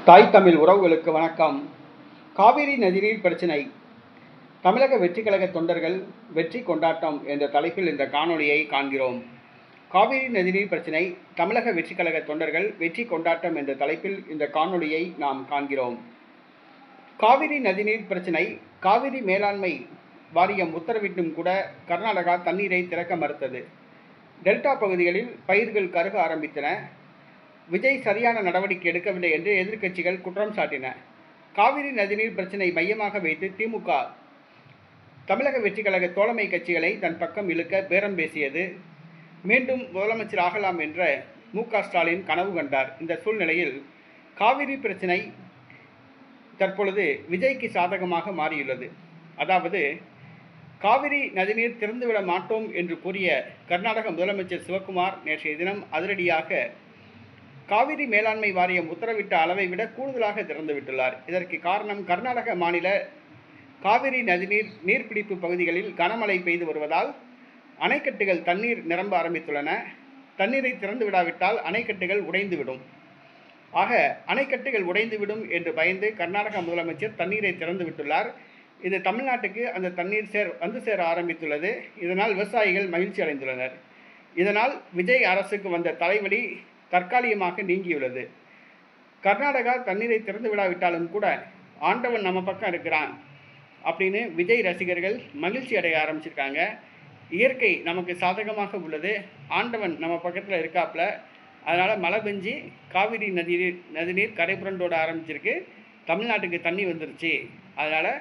தாய் தமிழ் உறவுகளுக்கு வணக்கம். காவிரி நதிநீர் பிரச்சினை, தமிழக வெற்றி கழக தொண்டர்கள் வெற்றி கொண்டாட்டம் என்ற தலைப்பில் இந்த காணொளியை காண்கிறோம். காவிரி நதிநீர் பிரச்சினை, தமிழக வெற்றி கழக தொண்டர்கள் வெற்றி கொண்டாட்டம் என்ற தலைப்பில் இந்த காணொளியை நாம் காண்கிறோம். காவிரி நதிநீர் பிரச்சினை, காவிரி மேலாண்மை வாரியம் உத்தரவிட்டும் கூட கர்நாடகா தண்ணீரை திறக்க மறுத்தது. டெல்டா பகுதிகளில் பயிர்கள் கருக ஆரம்பித்தன. விஜய் சரியான நடவடிக்கை எடுக்கவில்லை என்று எதிர்க்கட்சிகள் குற்றம் சாட்டின. காவிரி நதிநீர் பிரச்சினை மையமாக வைத்து திமுக தமிழக வெற்றி கழக தோழமை கட்சிகளை தன் பக்கம் இழுக்க பேரம் பேசியது. மீண்டும் முதலமைச்சர் ஆகலாம் என்ற மு.க.ஸ்டாலின் கனவு கண்டார். இந்த சூழ்நிலையில் காவிரி பிரச்சினை தற்பொழுது விஜய்க்கு சாதகமாக மாறியுள்ளது. அதாவது, காவிரி நதிநீர் திறந்துவிட மாட்டோம் என்று கூறிய கர்நாடக முதலமைச்சர் சிவக்குமார் நேற்றைய தினம் அதிரடியாக காவிரி மேலாண்மை வாரியம் உத்தரவிட்ட அளவை விட கூடுதலாக திறந்துவிட்டுள்ளார். இதற்கு காரணம், கர்நாடக மாநில காவிரி நதிநீர் நீர்பிடிப்பு பகுதிகளில் கனமழை பெய்து வருவதால் அணைக்கட்டுகள் தண்ணீர் நிரம்ப ஆரம்பித்துள்ளன. தண்ணீரை திறந்து விடாவிட்டால் அணைக்கட்டுகள் உடைந்துவிடும். ஆக அணைக்கட்டுகள் உடைந்துவிடும் என்று பயந்து கர்நாடக முதலமைச்சர் தண்ணீரை திறந்து விட்டுள்ளார். இது தமிழ்நாட்டுக்கு அந்த தண்ணீர் வந்து சேர ஆரம்பித்துள்ளது. இதனால் விவசாயிகள் மகிழ்ச்சி அடைந்துள்ளனர். இதனால் விஜய் அரசுக்கு வந்த தலைவலி தற்காலிகமாக நீங்கியுள்ளது. கர்நாடகா தண்ணீரை திறந்து விடாவிட்டாலும் கூட ஆண்டவன் நம்ம பக்கம் இருக்கிறான் அப்படின்னு விஜய் ரசிகர்கள் மகிழ்ச்சி அடைய ஆரம்பிச்சிருக்காங்க. இயற்கை நமக்கு சாதகமாக உள்ளது, ஆண்டவன் நம்ம பக்கத்தில் இருக்காப்புல. அதனால் மழை பெஞ்சு காவிரி நதிநீர் கரைபுரண்டோட ஆரம்பிச்சிருக்கு. தமிழ்நாட்டுக்கு தண்ணி வந்துருச்சு. அதனால்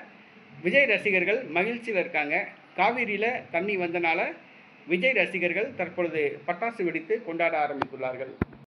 விஜய் ரசிகர்கள் மகிழ்ச்சியில் இருக்காங்க. காவிரியில் தண்ணி வந்தனால விஜய் ரசிகர்கள் தற்பொழுது பட்டாசு வெடித்து கொண்டாட ஆரம்பித்துள்ளார்கள்.